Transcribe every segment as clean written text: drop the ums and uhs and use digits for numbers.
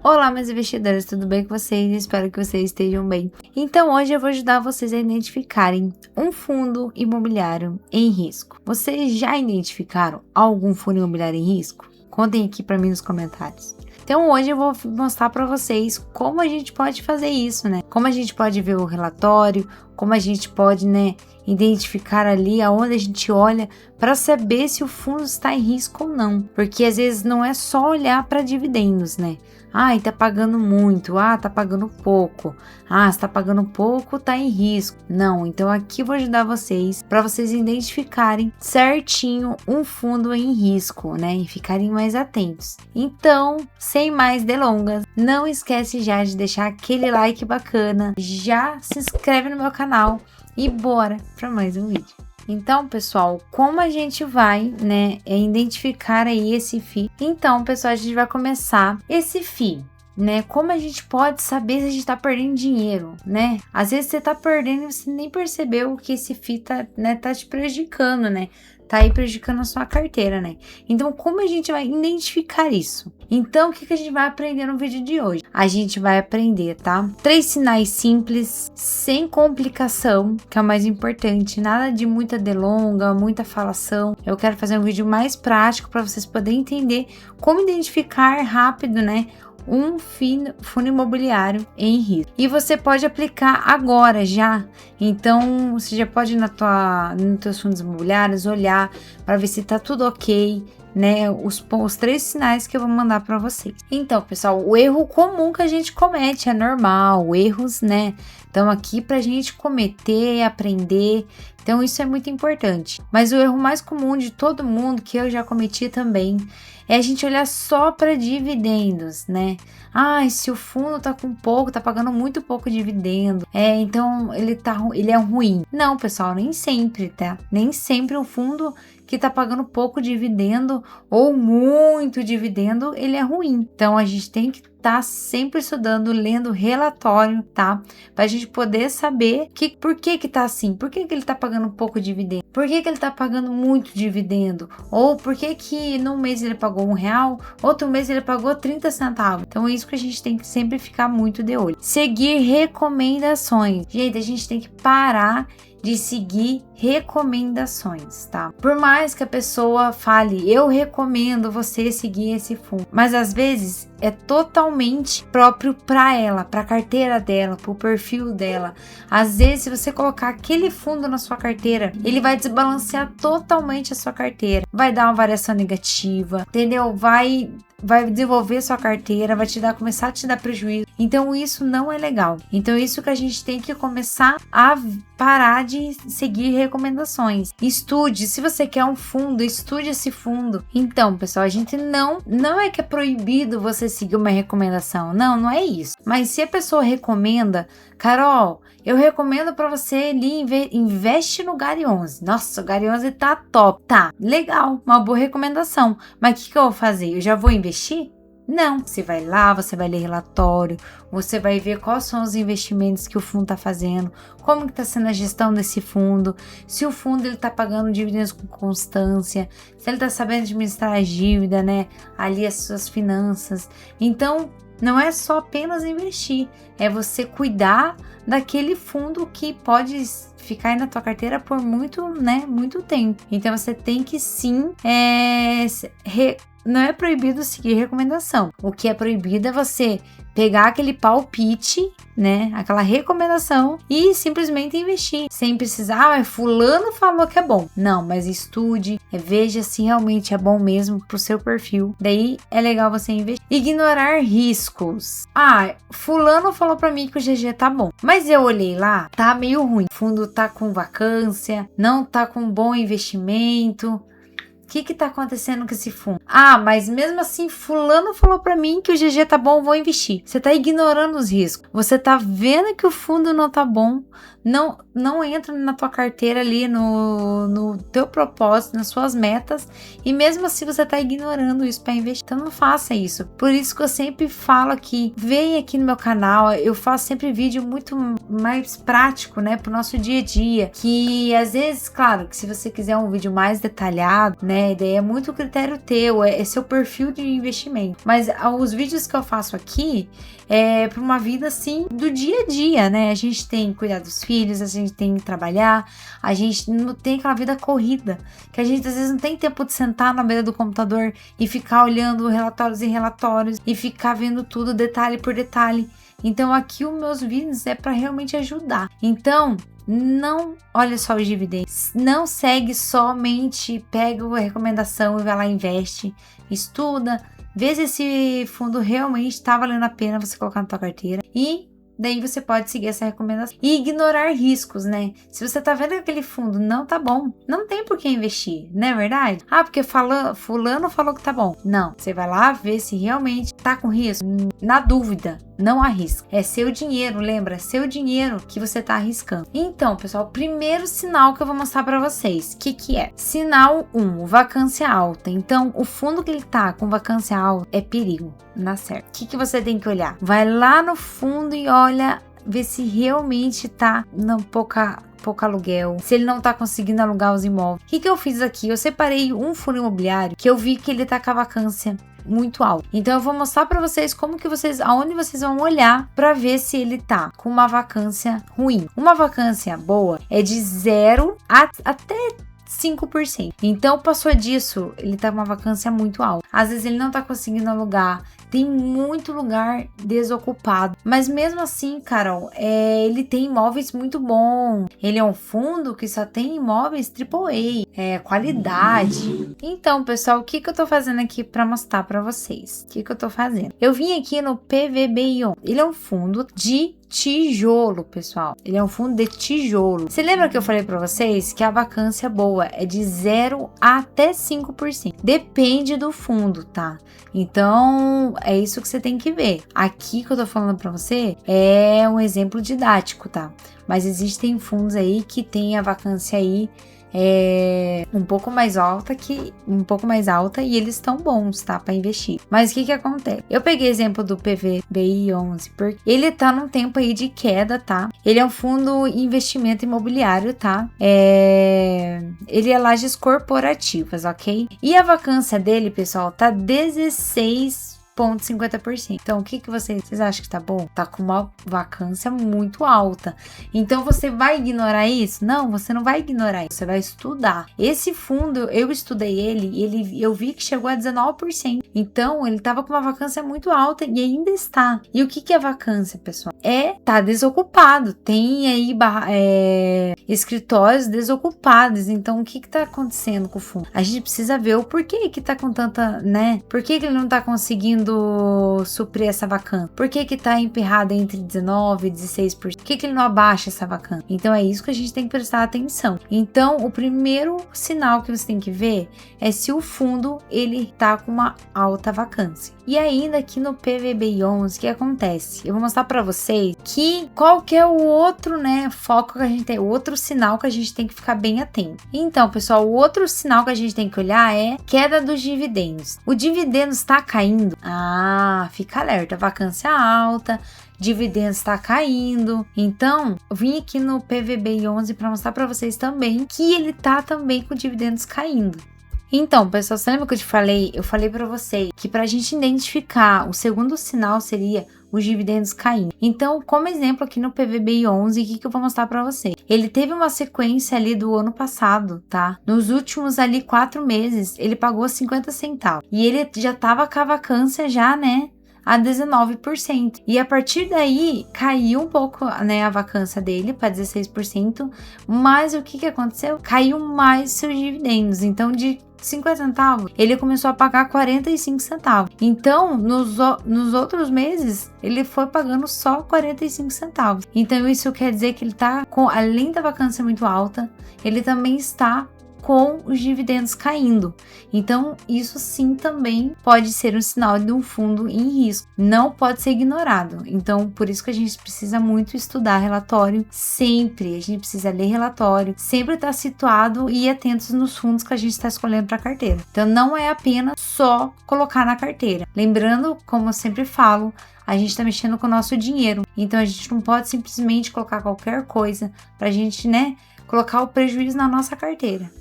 Olá, meus investidores, tudo bem com vocês? Espero que vocês estejam bem. Então, hoje eu vou ajudar vocês a identificarem um fundo imobiliário em risco. Vocês já identificaram algum fundo imobiliário em risco? Contem aqui para mim nos comentários. Então, hoje eu vou mostrar para vocês como a gente pode fazer isso, né? Como a gente pode ver o relatório, como a gente pode, identificar ali aonde a gente olha para saber se o fundo está em risco ou não. Porque às vezes não é só olhar para dividendos, né? Tá pagando muito, tá pagando pouco. Se tá pagando pouco, tá em risco. Não, então aqui eu vou ajudar vocês para vocês identificarem certinho um fundo em risco, né? E ficarem mais atentos. Então, sem mais delongas, não esquece já de deixar aquele like bacana, já se inscreve no meu canal e bora para mais um vídeo. Então, pessoal, como a gente vai, identificar aí esse FII? Então, pessoal, a gente vai começar esse FII, Como a gente pode saber se a gente tá perdendo dinheiro, Às vezes você tá perdendo e você nem percebeu que esse FII tá te prejudicando, Tá aí prejudicando a sua carteira, Então, como a gente vai identificar isso? Então, o que a gente vai aprender no vídeo de hoje? A gente vai aprender, tá? 3 sinais simples, sem complicação, que é o mais importante. Nada de muita delonga, muita falação. Eu quero fazer um vídeo mais prático para vocês poderem entender como identificar rápido, um fundo imobiliário em risco. E você pode aplicar agora já. Então, você já pode ir nos teus fundos imobiliários olhar para ver se tá tudo ok, os 3 sinais que eu vou mandar para vocês. Então, pessoal, o erro comum que a gente comete é normal, erros, estão aqui pra gente cometer, aprender. Então, isso é muito importante. Mas o erro mais comum de todo mundo, que eu já cometi também, é a gente olhar só para dividendos, se o fundo tá com pouco, tá pagando muito pouco dividendo, então ele é ruim. Não, pessoal, nem sempre, tá? Nem sempre um fundo que tá pagando pouco dividendo ou muito dividendo, ele é ruim. Então, a gente tem que estar sempre estudando, lendo relatório, tá? Pra gente poder saber por que tá assim, por que ele tá pagando pouco dividendo, por que ele tá pagando muito dividendo, ou por que num mês ele pagou R$1, outro mês ele pagou 30 centavos. Então, é isso que a gente tem que sempre ficar muito de olho. Seguir recomendações. Gente, a gente tem que parar de seguir recomendações, tá? Por mais que a pessoa fale, eu recomendo você seguir esse fundo, mas às vezes é totalmente próprio para ela, para a carteira dela, para o perfil dela. Às vezes, se você colocar aquele fundo na sua carteira, ele vai desbalancear totalmente a sua carteira, vai dar uma variação negativa, entendeu? Vai desenvolver sua carteira, vai começar a te dar prejuízo. Então, isso não é legal. Então, isso que a gente tem que começar a parar de seguir recomendações. Estude, se você quer um fundo, estude esse fundo. Então, pessoal, a gente não é que é proibido você seguir uma recomendação. Não é isso. Mas se a pessoa recomenda, Carol, eu recomendo para você ali investe no Gary 11. Nossa, o Gary 11 tá top. Tá, legal, uma boa recomendação. Mas o que eu vou fazer? Eu já vou investir? Não, você vai lá, você vai ler relatório, você vai ver quais são os investimentos que o fundo está fazendo, como que está sendo a gestão desse fundo, se o fundo ele está pagando dividendos com constância, se ele está sabendo administrar a dívida, ali as suas finanças. Então, não é só apenas investir, é você cuidar daquele fundo que pode ficar aí na tua carteira por muito tempo. Então, você tem que sim não é proibido seguir recomendação. O que é proibido é você pegar aquele palpite, aquela recomendação e simplesmente investir, sem precisar, fulano falou que é bom. Não, mas estude, veja se realmente é bom mesmo pro seu perfil. Daí é legal você investir. Ignorar riscos. Fulano falou pra mim que o GG tá bom, mas eu olhei lá, tá meio ruim. O fundo tá com vacância, não tá com bom investimento. O que tá acontecendo com esse fundo? Mas mesmo assim, fulano falou pra mim que o GG tá bom, vou investir. Você tá ignorando os riscos. Você tá vendo que o fundo não tá bom. Não entra na tua carteira ali, no teu propósito, nas suas metas. E mesmo assim, você tá ignorando isso pra investir. Então, não faça isso. Por isso que eu sempre falo aqui, vem aqui no meu canal. Eu faço sempre vídeo muito mais prático, pro nosso dia a dia. Que, às vezes, claro, que se você quiser um vídeo mais detalhado, né? Daí é muito critério teu, é seu perfil de investimento. Mas os vídeos que eu faço aqui é para uma vida assim do dia a dia, né? A gente tem que cuidar dos filhos, a gente tem que trabalhar, a gente não tem aquela vida corrida, que a gente às vezes não tem tempo de sentar na beira do computador e ficar olhando relatórios e relatórios e ficar vendo tudo detalhe por detalhe. Então aqui os meus vídeos é para realmente ajudar. Então não olha só os dividendos, não segue somente, pega a recomendação e vai lá e investe, estuda, vê se esse fundo realmente está valendo a pena você colocar na tua carteira e daí você pode seguir essa recomendação e ignorar riscos, né? Se você tá vendo que aquele fundo não tá bom, não tem por que investir, não é verdade? Ah, porque fulano falou que tá bom. Não, você vai lá ver se realmente tá com risco. Na dúvida, não arrisca. É seu dinheiro, lembra? É seu dinheiro que você tá arriscando. Então, pessoal, o primeiro sinal que eu vou mostrar pra vocês, o que é? Sinal 1, vacância alta. Então, o fundo que ele tá com vacância alta é perigo, na certa. O que você tem que olhar? Vai lá no fundo e olha, vê se realmente tá pouco aluguel, se ele não tá conseguindo alugar os imóveis. O que eu fiz aqui? Eu separei um fundo imobiliário que eu vi que ele tá com a vacância muito alto. Então eu vou mostrar para vocês aonde vocês vão olhar para ver se ele tá com uma vacância ruim. Uma vacância boa é de 0 até 5%. Então passou disso, ele tá com uma vacância muito alta. Às vezes ele não tá conseguindo alugar, tem muito lugar desocupado. Mas mesmo assim, Carol, ele tem imóveis muito bons. Ele é um fundo que só tem imóveis AAA, qualidade. Então, pessoal, o que eu tô fazendo aqui para mostrar para vocês? O que eu tô fazendo? Eu vim aqui no PVBI11. Ele é um fundo de tijolo, pessoal. Ele é um fundo de tijolo. Você lembra que eu falei para vocês que a vacância boa é de 0 até 5%. Depende do fundo, tá? Então, é isso que você tem que ver. Aqui que eu tô falando para você é um exemplo didático, tá? Mas existem fundos aí que tem a vacância aí um pouco mais alta e eles estão bons, tá, para investir. Mas o que acontece? Eu peguei exemplo do PVBI11 porque ele tá num tempo aí de queda, tá? Ele é um fundo investimento imobiliário, tá? Ele é lajes corporativas, ok? E a vacância dele, pessoal, tá 16,50%. Então, o que vocês acham que tá bom? Tá com uma vacância muito alta. Então, você vai ignorar isso? Não, você não vai ignorar isso. Você vai estudar. Esse fundo, eu estudei eu vi que chegou a 19%. Então, ele tava com uma vacância muito alta e ainda está. E o que é vacância, pessoal? Tá desocupado. Tem aí escritórios desocupados. Então, o que tá acontecendo com o fundo? A gente precisa ver o porquê que tá com tanta, né? Por que ele não tá conseguindo suprir essa vacância? Por que tá emperrado entre 19% e 16%? Por que ele não abaixa essa vacância? Então é isso que a gente tem que prestar atenção. Então o primeiro sinal que você tem que ver é se o fundo ele tá com uma alta vacância. E ainda aqui no PVBI11, o que acontece? Eu vou mostrar para vocês qual que é o outro, né, foco que a gente tem, o outro sinal que a gente tem que ficar bem atento. Então, pessoal, o outro sinal que a gente tem que olhar é queda dos dividendos. O dividendo está caindo? Fica alerta, vacância alta, dividendos está caindo. Então, eu vim aqui no PVBI11 para mostrar para vocês também que ele tá também com dividendos caindo. Então, pessoal, você lembra que eu falei para vocês que para a gente identificar o segundo sinal seria os dividendos caindo. Então, como exemplo aqui no PVBI11, o que eu vou mostrar para vocês? Ele teve uma sequência ali do ano passado, tá? Nos últimos ali 4 meses, ele pagou 50 centavos. E ele já tava com a vacância já, né? A 19%. E a partir daí, caiu um pouco, né, a vacância dele para 16%, mas o que aconteceu? Caiu mais seus dividendos. Então, de 50 centavos, ele começou a pagar 45 centavos. Então, nos outros meses, ele foi pagando só 45 centavos. Então, isso quer dizer que ele tá com, além da vacância muito alta, ele também está com os dividendos caindo. Então, isso sim também pode ser um sinal de um fundo em risco. Não pode ser ignorado. Então, por isso que a gente precisa muito estudar relatório sempre. A gente precisa ler relatório, sempre estar situado e atentos nos fundos que a gente está escolhendo para a carteira. Então, não é apenas só colocar na carteira. Lembrando, como eu sempre falo, a gente está mexendo com o nosso dinheiro. Então, a gente não pode simplesmente colocar qualquer coisa para a gente, né, colocar o prejuízo na nossa carteira.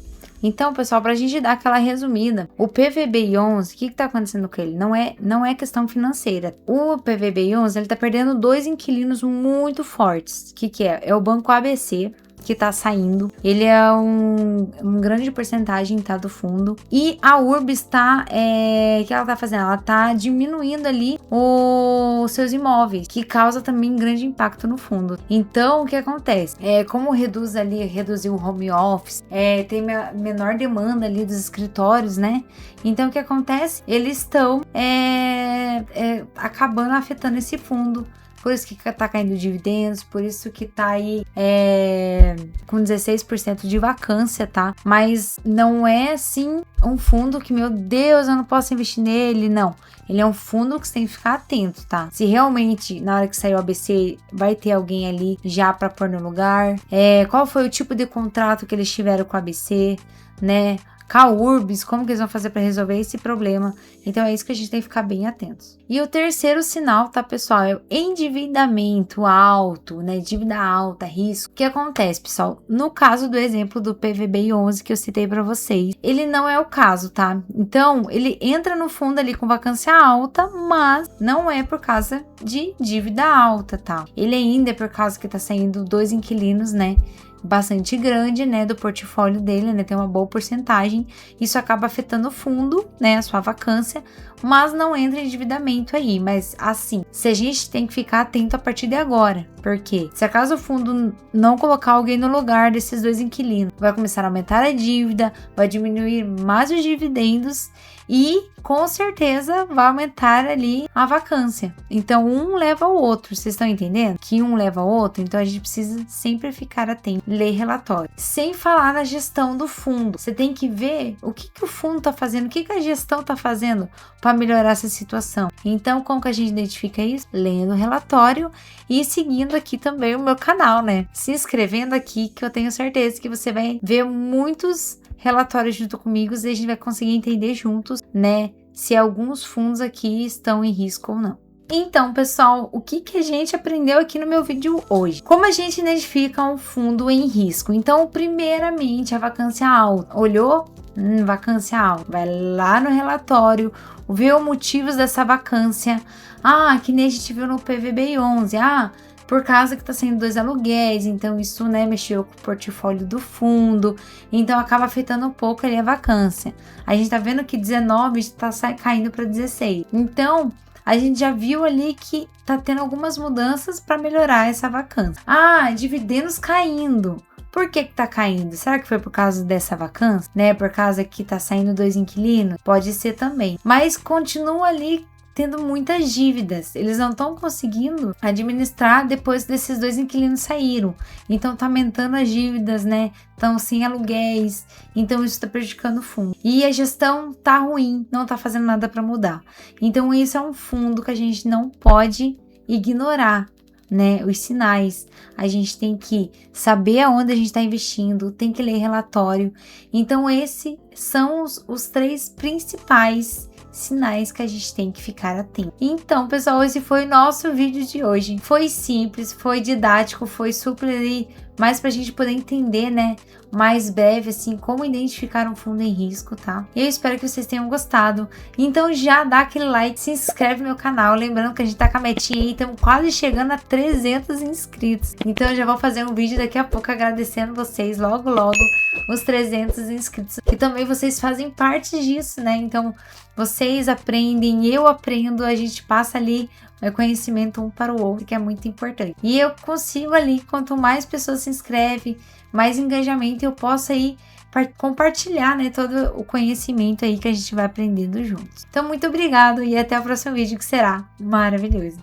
Então, pessoal, pra gente dar aquela resumida, o PVBI11, o que tá acontecendo com ele? Não é questão financeira. O PVBI11, ele tá perdendo 2 inquilinos muito fortes. O que é? É o Banco ABC, que tá saindo. Ele é um grande porcentagem, tá, do fundo. E a Urbis tá, o que ela tá fazendo? Ela tá diminuindo ali os seus imóveis, que causa também grande impacto no fundo. Então, o que acontece? Como reduziu o home office, tem menor demanda ali dos escritórios, né? Então, o que acontece? Eles estão acabando afetando esse fundo. Por isso que tá caindo dividendos, por isso que tá aí com 16% de vacância, tá? Mas não é assim um fundo que, meu Deus, eu não posso investir nele, não. Ele é um fundo que você tem que ficar atento, tá? Se realmente, na hora que sair o ABC, vai ter alguém ali já para pôr no lugar. Qual foi o tipo de contrato que eles tiveram com o ABC, né? Urbis, como que eles vão fazer para resolver esse problema? Então é isso que a gente tem que ficar bem atentos. E o terceiro sinal, tá, pessoal, é o endividamento alto, né? Dívida alta, risco. O que acontece, pessoal? No caso do exemplo do PVBI11 que eu citei para vocês, ele não é o caso, tá? Então, ele entra no fundo ali com vacância alta, mas não é por causa de dívida alta, tá? Ele ainda é por causa que tá saindo 2 inquilinos, né? Bastante grande, né, do portfólio dele, né, tem uma boa porcentagem, isso acaba afetando o fundo, né, a sua vacância, mas não entra em endividamento aí, mas assim, se a gente tem que ficar atento a partir de agora, porque se acaso o fundo não colocar alguém no lugar desses 2 inquilinos, vai começar a aumentar a dívida, vai diminuir mais os dividendos e com certeza vai aumentar ali a vacância. Então um leva ao outro, vocês estão entendendo? Que um leva ao outro, então a gente precisa sempre ficar atento, ler relatório. Sem falar na gestão do fundo, você tem que ver o que o fundo está fazendo, o que a gestão está fazendo para melhorar essa situação. Então como que a gente identifica isso? Lendo o relatório e seguindo aqui também o meu canal, né? Se inscrevendo aqui, que eu tenho certeza que você vai ver muitos relatórios junto comigo e a gente vai conseguir entender juntos, né, se alguns fundos aqui estão em risco ou não. Então, pessoal, o que a gente aprendeu aqui no meu vídeo hoje? Como a gente identifica um fundo em risco? Então, primeiramente, a vacância alta. Olhou? Vacância alta. Vai lá no relatório, vê os motivos dessa vacância. Que nem a gente viu no PVBI11. Por causa que tá sendo 2 aluguéis, então isso, né, mexeu com o portfólio do fundo, então acaba afetando um pouco ali a vacância. A gente tá vendo que 19 está caindo para 16. Então, a gente já viu ali que tá tendo algumas mudanças para melhorar essa vacância. Dividendos caindo. Por que tá caindo? Será que foi por causa dessa vacância, né? Por causa que tá saindo 2 inquilinos? Pode ser também. Mas continua ali tendo muitas dívidas, eles não estão conseguindo administrar depois desses 2 inquilinos saíram, então tá aumentando as dívidas, né, estão sem aluguéis, então isso tá prejudicando o fundo, e a gestão tá ruim, não tá fazendo nada para mudar, então isso é um fundo que a gente não pode ignorar, né, os sinais, a gente tem que saber aonde a gente está investindo, tem que ler relatório, então esses são os 3 principais sinais que a gente tem que ficar atento. Então, pessoal, esse foi o nosso vídeo de hoje. Foi simples, foi didático, foi super ali, mais pra gente poder entender, né, mais breve, assim, como identificar um fundo em risco, tá? E eu espero que vocês tenham gostado. Então já dá aquele like, se inscreve no meu canal, lembrando que a gente tá com a metinha aí, estamos quase chegando a 300 inscritos. Então eu já vou fazer um vídeo daqui a pouco agradecendo vocês, logo os 300 inscritos, que também vocês fazem parte disso, né? Então vocês aprendem, eu aprendo, a gente passa ali conhecimento um para o outro, que é muito importante. E eu consigo ali, quanto mais pessoas se inscrevem, mais engajamento eu posso aí compartilhar, né, todo o conhecimento aí que a gente vai aprendendo juntos. Então, muito obrigado e até o próximo vídeo, que será maravilhoso.